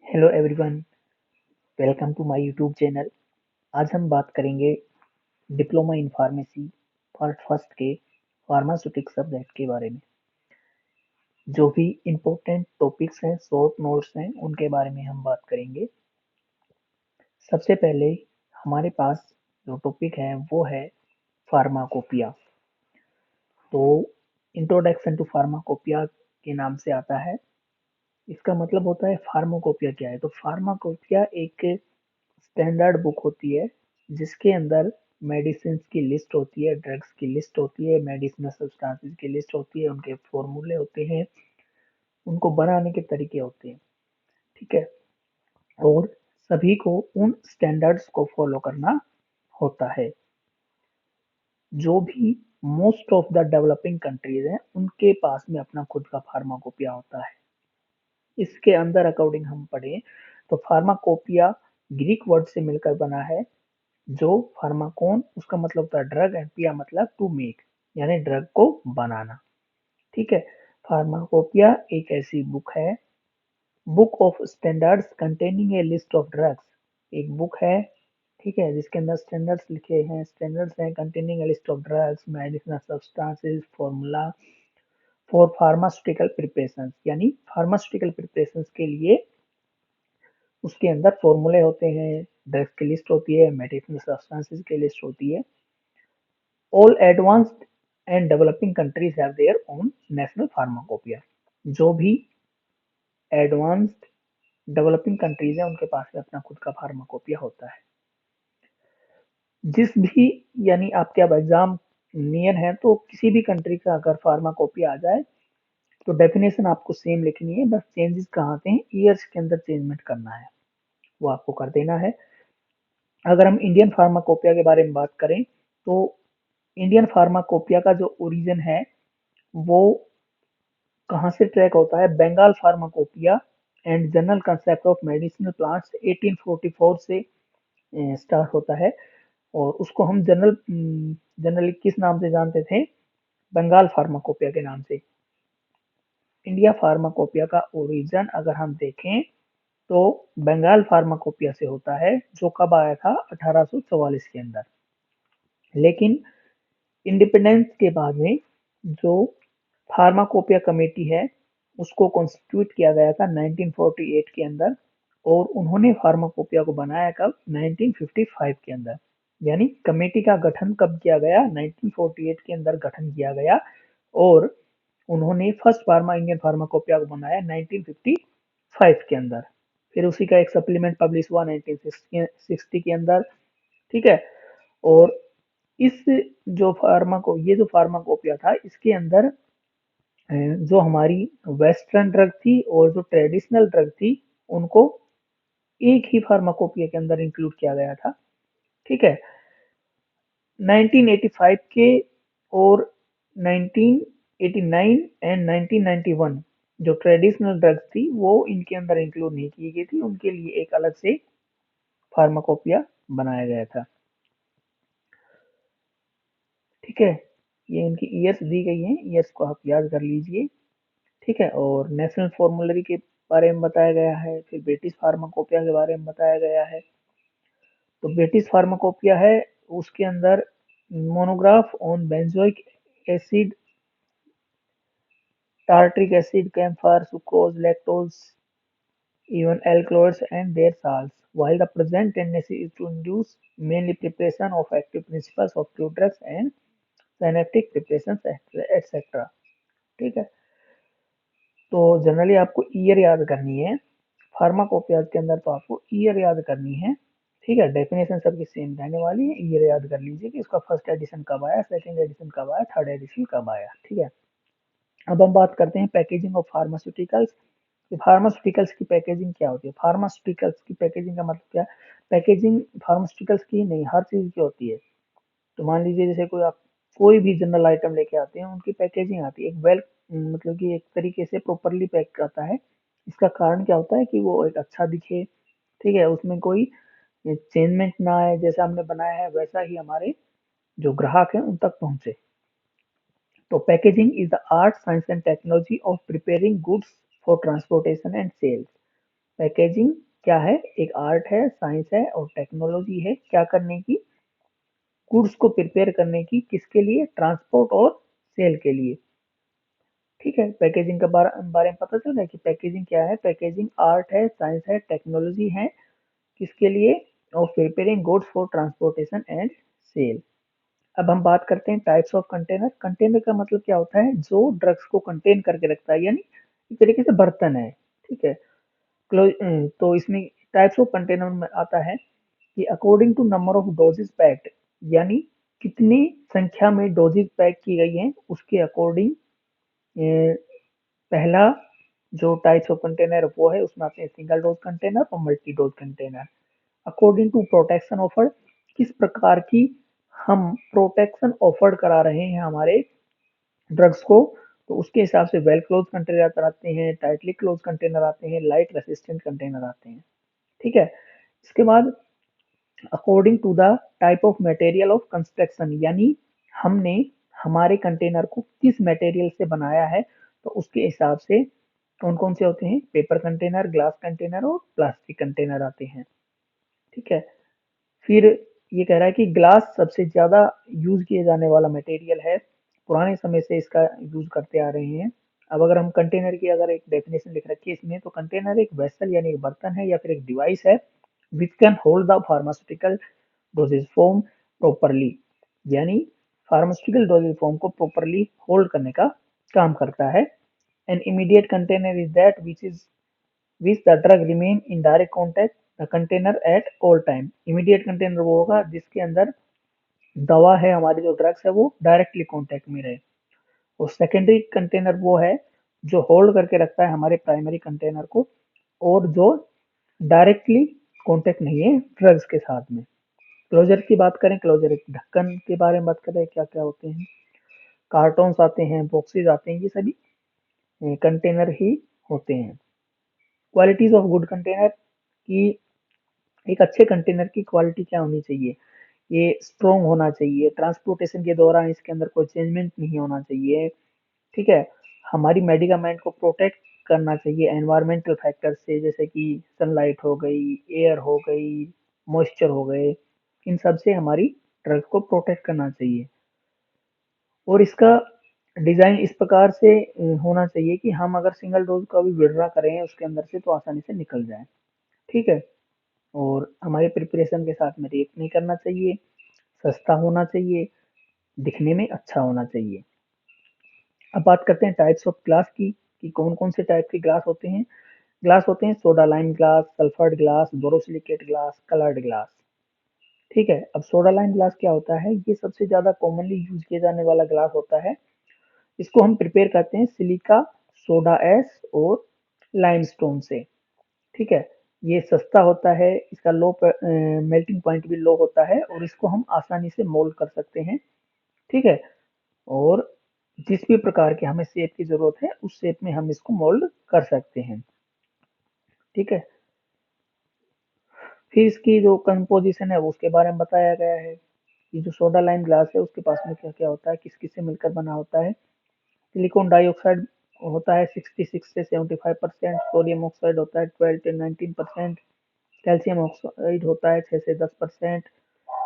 Hello everyone, welcome to my YouTube channel. आज हम बात करेंगे diploma in pharmacy part first के फार्मास्यूटिक सब्जेक्ट के बारे में। जो भी इम्पोर्टेंट टॉपिक्स हैं, शॉर्ट नोट्स हैं, उनके बारे में हम बात करेंगे। सबसे पहले हमारे पास जो टॉपिक है वो है फार्माकोपिया। तो इंट्रोडक्शन टू फार्माकोपिया के नाम से आता है। इसका मतलब होता है फार्माकोपिया क्या है। तो फार्माकोपिया एक स्टैंडर्ड बुक होती है जिसके अंदर मेडिसिन की लिस्ट होती है, ड्रग्स की लिस्ट होती है, मेडिसिनल सब्सटेंसेस की लिस्ट होती है, उनके फॉर्मूले होते हैं, उनको बनाने के तरीके होते हैं। ठीक है। और सभी को उन स्टैंडर्ड्स को फॉलो करना होता है। जो भी most of the developing countries हैं उनके पास में अपना खुद का फार्माकोपिया होता है। इसके अंदर अकॉर्डिंग हम पढ़ें तो फार्माकोपिया ग्रीक वर्ड से मिलकर बना है। जो फार्माकोन उसका मतलब होता है ड्रग एंड पिया मतलब टू मेक, यानी ड्रग को बनाना। ठीक है। फार्माकोपिया एक ऐसी बुक है, book of standards containing A list of drugs. एक बुक है, ठीक है, जिसके अंदर स्टैंडर्ड्स लिखे हैं, स्टैंडर्ड्स हैं containing A list of drugs, medicinal substances, formula for pharmaceutical preparations, यानी फार्मास्यूटिकल प्रिपरेशंस के लिए उसके अंदर फॉर्मूले होते हैं, ड्रग्स की लिस्ट होती है, मेडिसिनल सब्सटेंसेस की लिस्ट होती है। All advanced and developing countries have their own national pharmacopoeia। जो भी एडवांस्ड डेवलपिंग कंट्रीज है उनके पास में अपना खुद का फार्माकोपिया होता है। जिस भी, यानी आपके अब एग्जाम नियर है तो किसी भी कंट्री का अगर फार्माकोपिया आ जाए तो डेफिनेशन आपको सेम लिखनी है, बस चेंजेस कहाँ आते हैं, ईयर्स के अंदर चेंजमेंट करना है, वो आपको कर देना है। अगर हम इंडियन फार्माकोपिया के बारे में बात करें तो इंडियन फार्माकोपिया का जो ओरिजिन है वो कहाँ से ट्रैक होता है, Bengal pharmacopoeia and general concept of medicinal plants 1844 से स्टार्ट होता है। और उसको हम जनरली किस नाम से जानते थे, बंगाल फार्माकोपिया के नाम से। इंडिया फार्माकोपिया का ओरिजिन अगर हम देखें तो बंगाल फार्माकोपिया से होता है, जो कब आया था 1844 के अंदर। लेकिन इंडिपेंडेंस के बाद में जो फार्माकोपिया कमेटी है उसको कॉन्स्टिट्यूट किया गया था 1948 के अंदर। और उन्होंने फार्माकोपिया को बनाया कब, 1955 के अंदर। यानी कमेटी का गठन कब किया गया, 1948 के अंदर गठन किया गया। और उन्होंने फर्स्ट इंडियन फार्माकोपिया को बनाया 1955 के अंदर। फिर उसी का एक सप्लीमेंट पब्लिश हुआ 1960 के अंदर। ठीक है। और इस ये जो फार्माकोपिया था इसके अंदर जो हमारी वेस्टर्न ड्रग थी और जो ट्रेडिशनल ड्रग थी उनको एक ही फार्माकोपिया के अंदर इंक्लूड किया गया था। ठीक है। 1985 के और 1989 एंड 1991 जो ट्रेडिशनल ड्रग्स थी वो इनके अंदर इंक्लूड नहीं की गई थी, उनके लिए एक अलग से फार्माकोपिया बनाया गया था। ठीक है। ये इनकी ईयर्स दी गई हैं, ईयर्स को आप याद कर लीजिए। ठीक है। और नेशनल फॉर्मूलरी के बारे में बताया गया है, फिर ब्रिटिश फार्माकोपिया के बारे में बताया गया है। तो ब्रिटिश फार्माकोपिया है, उसके अंदर monograph on benzoic acid, tartaric acid, camphor, sucrose, lactose, even alkaloids and their salts, while the present tendency is to induce mainly preparation of active principles of pure drugs and synaptic preparations etc। ठीक है। तो generally आपको year याद करनी है, pharmacopoeia के अंदर तो आपको ईयर याद करनी है। ठीक है। डेफिनेशन सबकी सेम रहने वाली है, ईयर याद कर लीजिए कि उसका फर्स्ट एडिशन कब आया, सेकंड एडिशन कब आया, थर्ड एडिशन कब आया। ठीक है। अब हम बात करते हैं पैकेजिंग ऑफ फार्मास्यूटिकल्स। कि फार्मास्यूटिकल्स की पैकेजिंग क्या होती है। फार्मास्यूटिकल्स की पैकेजिंग का मतलब क्या है, पैकेजिंग फार्मास्यूटिकल्स की नहीं हर चीज की होती है। तो मान लीजिए जैसे आप कोई भी जनरल आइटम लेके आते हैं उनकी पैकेजिंग आती है, एक वेल मतलब कि एक तरीके से प्रॉपरली पैक करता है। इसका कारण क्या होता है कि वो एक अच्छा दिखे, ठीक है, उसमें कोई चेंजमेंट ना आए, जैसा हमने बनाया है वैसा ही हमारे जो ग्राहक हैं उन तक पहुंचे। तो packaging is the art, science and technology of preparing goods for transportation and sales. Packaging क्या है? एक आर्ट है, साइंस है और टेक्नोलॉजी है। क्या करने की? गुड्स को प्रिपेयर करने की। किसके लिए? ट्रांसपोर्ट और सेल के लिए। ठीक है, पैकेजिंग के बारे में पता चल रहा है कि पैकेजिंग क्या है। पैकेजिंग आर्ट है, साइंस है, टेक्नोलॉजी है। किसके लिए? और preparing goods for transportation and sale. अब हम बात करते हैं टाइप्स ऑफ कंटेनर। कंटेनर का मतलब क्या होता है? जो ड्रग्स को कंटेन करके रखता है, यानी एक तरीके से बर्तन है। ठीक है। तो इसमें टाइप्स ऑफ कंटेनर में आता है कि according to number of doses packed, यानी कितनी संख्या में डोजेस पैक की गई हैं उसके अकॉर्डिंग पहला जो टाइप्स ऑफ कंटेनर वो है उसमें आते हैं सिंगल डोज कंटेनर और multi dose container. According to protection offer, किस प्रकार की हम प्रोटेक्शन ऑफर करा रहे हैं हमारे ड्रग्स को, तो उसके हिसाब से वेल क्लोज कंटेनर आते हैं, टाइटली क्लोज कंटेनर आते हैं, लाइट रेसिस्टेंट कंटेनर आते हैं। ठीक है। इसके बाद according to the type of material of construction, यानी हमने हमारे कंटेनर को किस मटेरियल से बनाया है, तो उसके हिसाब से कौन कौन से होते हैं? पेपर कंटेनर, ग्लास कंटेनर और प्लास्टिक कंटेनर आते हैं। ठीक है। फिर ये कह रहा है कि ग्लास सबसे ज़्यादा यूज़ किए जाने वाला मटेरियल है, पुराने समय से इसका यूज़ करते आ रहे हैं। अब अगर हम कंटेनर की अगर एक डेफिनेशन लिख रखी है इसमें, तो कंटेनर एक वेसल यानी एक बर्तन है या फिर एक डिवाइस है which can hold the pharmaceutical doses form properly, यानी फार्मास्यूटिकल डोजेज फॉर्म को प्रॉपरली होल्ड करने का काम करता है। An immediate container is that which the drug remain in direct contact the container at all time. Immediate container वो होगा जिसके अंदर दवा है, हमारी जो ड्रग्स है वो डायरेक्टली कॉन्टैक्ट में रहे। और सेकेंडरी कंटेनर वो है जो होल्ड करके रखता है हमारे प्राइमरी कंटेनर को, और जो डायरेक्टली कॉन्टैक्ट नहीं है ड्रग्स के साथ में। क्लोजर की बात करें, क्लोजर एक ढक्कन के बारे में बात करें, क्या क्या होते हैं? कार्टून्स आते हैं, बॉक्सेस आते हैं, ये सभी कंटेनर ही होते हैं। क्वालिटीज ऑफ गुड कंटेनर की, एक अच्छे कंटेनर की क्वालिटी क्या होनी चाहिए? ये स्ट्रॉन्ग होना चाहिए, ट्रांसपोर्टेशन के दौरान इसके अंदर कोई चेंजमेंट नहीं होना चाहिए। ठीक है। हमारी मेडिकामेंट को प्रोटेक्ट करना चाहिए एनवायरमेंटल फैक्टर से, जैसे कि सनलाइट हो गई, एयर हो गई, मॉइस्चर हो गए, इन सब से हमारी ड्रग को प्रोटेक्ट करना चाहिए। और इसका डिज़ाइन इस प्रकार से होना चाहिए कि हम अगर सिंगल डोज का भी विड्रॉ करें उसके अंदर से तो आसानी से निकल जाए। ठीक है। और हमारे प्रिपरेशन के साथ में रिएक्ट नहीं करना चाहिए, सस्ता होना चाहिए, दिखने में अच्छा होना चाहिए। अब बात करते हैं टाइप्स ऑफ ग्लास की, कि कौन कौन से टाइप के ग्लास होते हैं। ग्लास होते हैं soda lime glass, sulphured glass, borosilicate glass, coloured glass. ठीक है। अब सोडा लाइम ग्लास क्या होता है? ये सबसे ज़्यादा कॉमनली यूज किया जाने वाला ग्लास होता है। इसको हम प्रिपेयर करते हैं सिलिका, सोडा एश और लाइमस्टोन से। ठीक है। ये सस्ता होता है, इसका लो मेल्टिंग पॉइंट भी लो होता है और इसको हम आसानी से मोल्ड कर सकते हैं। ठीक है। और जिस भी प्रकार के हमें शेप की जरूरत है उस शेप में हम इसको मोल्ड कर सकते हैं। ठीक है। फिर इसकी जो कंपोजिशन है वो उसके बारे में बताया गया है कि जो सोडा लाइम ग्लास है उसके पास में क्या क्या होता है, किस किस से मिलकर बना होता है। सिलिकॉन डाइऑक्साइड होता है 66 से 75%, सोडियम ऑक्साइड होता है 12 से 19%, कैल्शियम ऑक्साइड होता है 6 से 10%,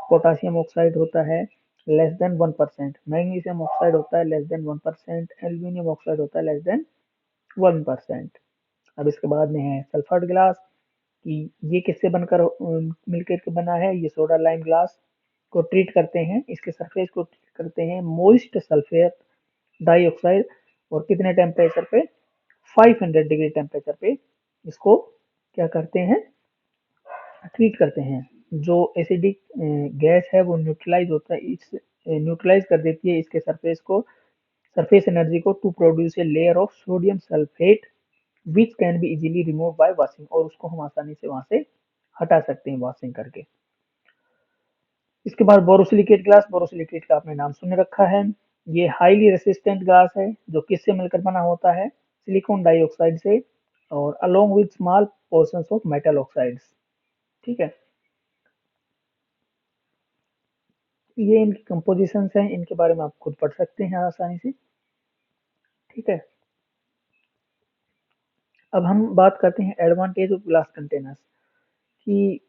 पोटासियम ऑक्साइड होता है लेस देन 1%, मैग्नीशियम ऑक्साइड होता है लेस देन 1%, एल्यूमिनियम ऑक्साइड होता है लेस देन 1%। अब इसके बाद में है सल्फर्ड ग्लास, कि ये किससे बनकर मिलकर के बना है? ये सोडा लाइम ग्लास को ट्रीट करते हैं, इसके सरफेस को ट्रीट करते हैं मोइस्ट सल्फेट डाइऑक्साइड, और कितने टेम्परेचर पे? 500 डिग्री टेम्परेचर पे इसको क्या करते हैं? ट्रीट करते हैं। जो एसिडिक गैस है वो न्यूट्रलाइज होता है, इस न्यूट्रलाइज कर देती है इसके सरफेस को, सरफेस एनर्जी को, to produce a layer of sodium sulphate which can be easily remove by washing, और उसको हम आसानी से वहां से हटा सकते हैं वॉशिंग करके। इसके बाद बोरोसिलिकेट ग्लास, बोरोसिलिकेट का आपने नाम सुन रखा है। ये हाईली रेसिस्टेंट ग्लास है जो किससे मिलकर बना होता है? सिलिकॉन डाइऑक्साइड से और along with small portions of metal oxides. ठीक है। ये इनकी कंपोजिशंस हैं, इनके बारे में आप खुद पढ़ सकते हैं आसानी से। ठीक है। अब हम बात करते हैं एडवांटेज ऑफ ग्लास कंटेनर्स कि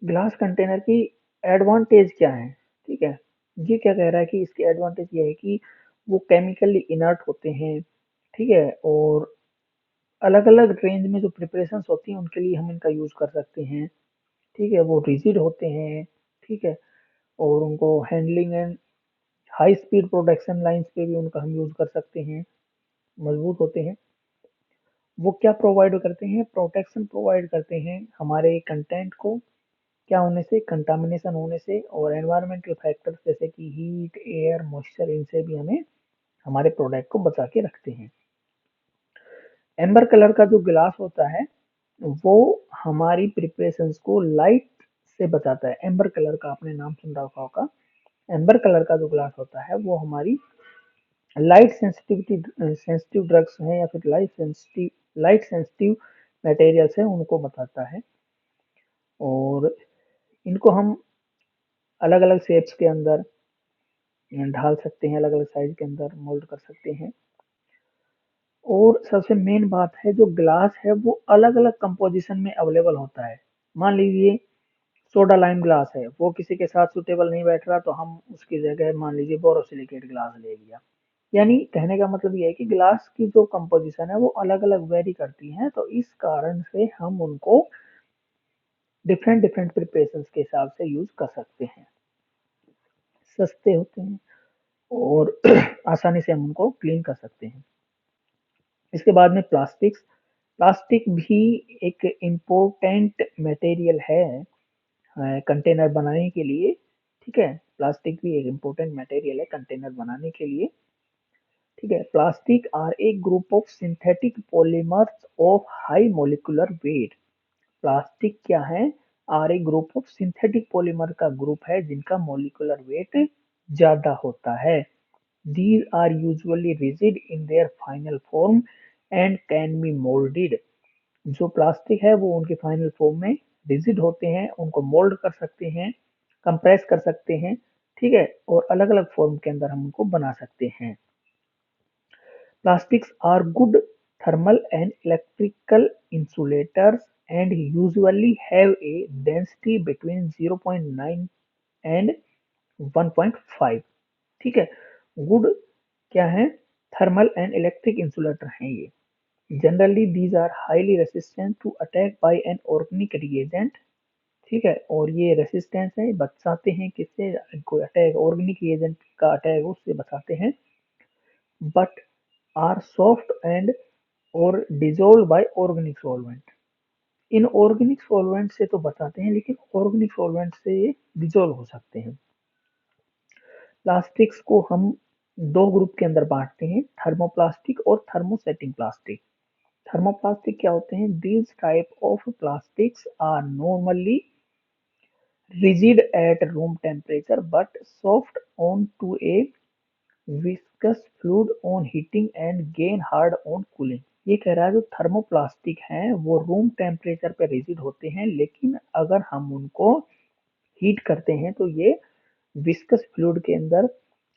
ग्लास कंटेनर की एडवांटेज क्या है। ठीक है, ये क्या कह रहा है कि इसकी एडवांटेज ये है कि वो केमिकली इनर्ट होते हैं। ठीक है, और अलग अलग रेंज में जो प्रिपरेशंस होती हैं उनके लिए हम इनका यूज कर सकते हैं। ठीक है, वो रिजिड होते हैं। ठीक है, और उनको handling and high speed production lines पे भी उनका हम यूज कर सकते हैं, मजबूत होते हैं। वो क्या प्रोवाइड करते हैं, प्रोटेक्शन प्रोवाइड करते हैं हमारे कंटेंट को क्या होने से, कंटामिनेशन होने से, और एनवायरमेंटल फैक्टर्स जैसे कि हीट, एयर, मॉइस्चर, इनसे भी हमें हमारे प्रोडक्ट को बचा के रखते हैं। एम्बर कलर का जो ग्लास होता है वो हमारी प्रिपरेशंस को लाइट से बचाता है। एम्बर कलर का आपने नाम सुन रखा होगा। एम्बर कलर का जो ग्लास होता है वो हमारी लाइट सेंसिटिव ड्रग्स हैं या फिर लाइट सेंसिटिव मटेरियल्स हैं उनको बताता है। और इनको हम अलग अलग शेप्स के अंदर ढाल सकते हैं, अलग अलग साइज के अंदर मोल्ड कर सकते हैं। और सबसे मेन बात है, जो ग्लास है वो अलग अलग कंपोजिशन में अवेलेबल होता है। मान लीजिए सोडा लाइम ग्लास है, वो किसी के साथ सुटेबल नहीं बैठ रहा तो हम उसकी जगह मान लीजिए बोरोसिलिकेट ग्लास ले लिया। यानी कहने का मतलब ये है कि ग्लास की जो कंपोजिशन है वो अलग अलग वेरी करती है, तो इस कारण से हम उनको डिफरेंट डिफरेंट प्रिपरेशंस के हिसाब से यूज कर सकते हैं। सस्ते होते हैं और आसानी से हम उनको क्लीन कर सकते हैं। इसके बाद में प्लास्टिक्स। प्लास्टिक भी एक इम्पोर्टेंट मटेरियल है कंटेनर बनाने के लिए। ठीक है, प्लास्टिक भी एक इम्पोर्टेंट मटेरियल है कंटेनर बनाने के लिए। ठीक है, plastic are a group of synthetic polymers of high molecular weight. Plastic क्या है, are a group of synthetic polymer का ग्रुप है जिनका मोलिकुलर वेट ज्यादा होता है। These are usually rigid in their final form and can be molded। जो प्लास्टिक है वो उनके फाइनल फॉर्म में रिजिड होते हैं, उनको मोल्ड कर सकते हैं, कंप्रेस कर सकते हैं। ठीक है, और अलग अलग फॉर्म के अंदर हम उनको बना सकते हैं। Plastics are good thermal and electrical insulators and usually have a density between 0.9 and 1.5। ठीक है, गुड क्या है, थर्मल एंड इलेक्ट्रिक इंसुलेटर हैं ये। Generally these are highly resistant to attack by an organic reagent. ठीक है, और ये रेसिस्टेंस है, बचाते हैं किससे, कोई अटैक ऑर्गेनिक रिएजेंट का अटैक उससे बचाते हैं। बट आर सॉफ्ट एंड और डिजोल्व बाय ऑर्गेनिक सॉल्वेंट। इन ऑर्गेनिक सॉल्वेंट से तो बचाते हैं लेकिन ऑर्गेनिक सॉल्वेंट से ये डिजोल्व हो सकते हैं। प्लास्टिक्स को हम दो ग्रुप के अंदर बांटते हैं, थर्मोप्लास्टिक और थर्मोसेटिंग प्लास्टिक। थर्मोप्लास्टिक क्या होते हैं, these type of plastics are normally rigid at room temperature but soft on to a viscous fluid on heating and gain hard on cooling। ये कह रहा है जो थर्मोप्लास्टिक हैं वो रूम टेम्परेचर पे रिजिड होते हैं लेकिन अगर हम उनको हीट करते हैं तो ये विस्कस फ्लूइड के अंदर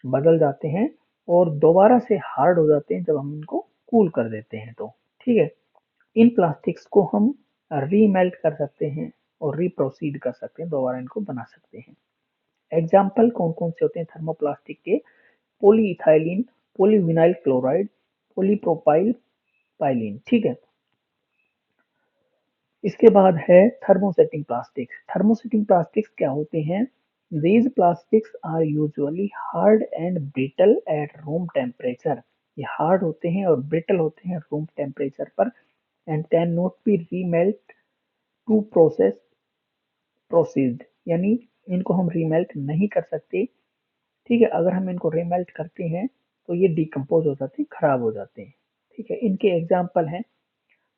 बदल जाते हैं और दोबारा से हार्ड हो जाते हैं जब हम इनको कूल कर देते हैं तो। ठीक है, इन प्लास्टिक्स को हम रीमेल्ट कर सकते हैं और रीप्रोसीड कर सकते हैं, दोबारा इनको बना सकते हैं। एग्जाम्पल कौन कौन से होते हैं थर्मोप्लास्टिक के, पॉलीइथाइलिन, पॉलीविनाइल क्लोराइड, पॉलीप्रोपाइल पाइलिन। ठीक है, इसके बाद है थर्मोसेटिंग प्लास्टिक्स। थर्मोसेटिंग प्लास्टिक्स क्या होते हैं, these plastics are usually hard and brittle at room temperature। ये हार्ड होते हैं और ब्रिटल होते हैं रूम टेम्परेचर पर and can not be remelt to proceed. यानी इनको हम रीमेल्ट नहीं कर सकते। ठीक है, अगर हम इनको रीमेल्ट करते हैं तो ये डिकम्पोज हो जाते हैं, खराब हो जाते हैं। ठीक है, इनके एग्जाम्पल हैं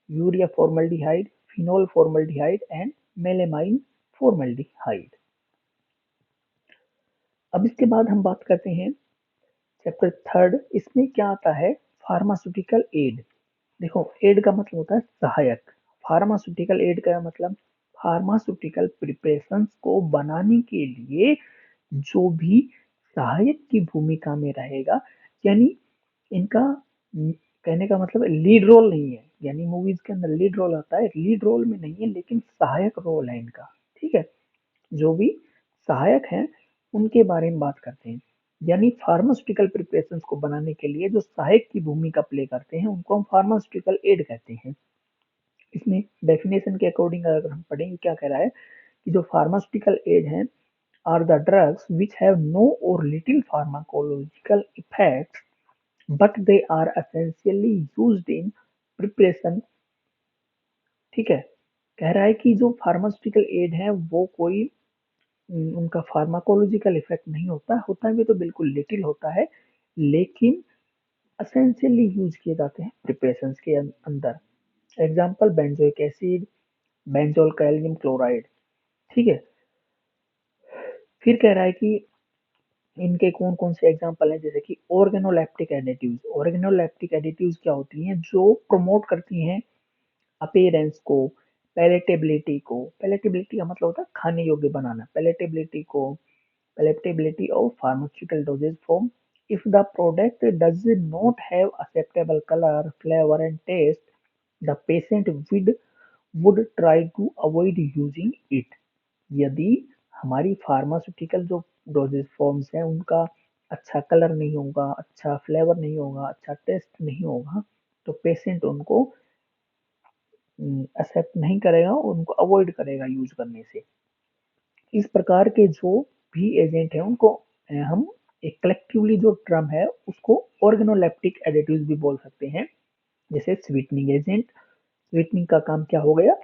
urea formaldehyde, phenol formaldehyde and melamine formaldehyde. अब इसके बाद हम बात करते हैं चैप्टर थर्ड। इसमें क्या आता है, फार्मास्यूटिकल एड। देखो, एड का मतलब होता है सहायक। फार्मास्यूटिकल एड का मतलब फार्मास्यूटिकल प्रिपरेशंस को बनाने के लिए जो भी सहायक की भूमिका में रहेगा, यानी इनका कहने का मतलब लीड रोल नहीं है, यानी मूवीज के अंदर लीड रोल आता है, लीड रोल में नहीं है लेकिन सहायक रोल है इनका। ठीक है, जो भी सहायक हैं उनके बारे में बात करते हैं। यानी फार्मास्यूटिकल प्रिपरेशन को बनाने के लिए जो सहायक की भूमिका प्ले करते हैं उनको हम फार्मास्यूटिकल एड कहते हैं। इसमें डेफिनेशन के अकॉर्डिंग अगर हम पढ़ेंगे, क्या कह रहा है कि जो फार्मास्यूटिकल एड हैं are the drugs which have no or little pharmacological effects but they are essentially used in preparation। ठीक है, कह रहा है कि जो फार्मास्यूटिकल एड है वो कोई उनका फार्माकोलॉजिकल इफेक्ट नहीं होता, होता भी तो बिल्कुल लिटिल होता है, लेकिन असेंशियली यूज किए जाते हैं प्रिपरेशन के अंदर। Example benzoic acid, benzoyl calcium chloride. ठीक है, फिर कह रहा है कि इनके कौन कौन से एग्जाम्पल हैं, जैसे कि ऑर्गेनोलेप्टिक एडिटिव्स। ऑर्गेनोलेप्टिक एडिटिव्स क्या होती हैं, जो प्रमोट करती हैं अपीयरेंस को, पैलेटेबिलिटी को। पैलेटेबिलिटी का मतलब होता है खाने योग्य बनाना, पैलेटेबिलिटी को, palatability of pharmaceutical dosage form। If the product does not have acceptable color, flavor and taste, the patient would try to avoid using it। यदि हमारी फार्मास्यूटिकल जो डोजेज फॉर्म्स हैं उनका अच्छा कलर नहीं होगा, अच्छा फ्लेवर नहीं होगा, अच्छा टेस्ट नहीं होगा, तो पेशेंट उनको एक्सेप्ट नहीं करेगा, उनको अवॉइड करेगा यूज करने से। इस प्रकार के जो भी एजेंट है उनको हम एक कलेक्टिवली जो टर्म है उसको ऑर्गेनोलेप्टिक एडिटिव्स भी बोल सकते हैं। जैसे स्वीटनिंग एजेंट, स्वीटनिंग का काम क्या हो गया,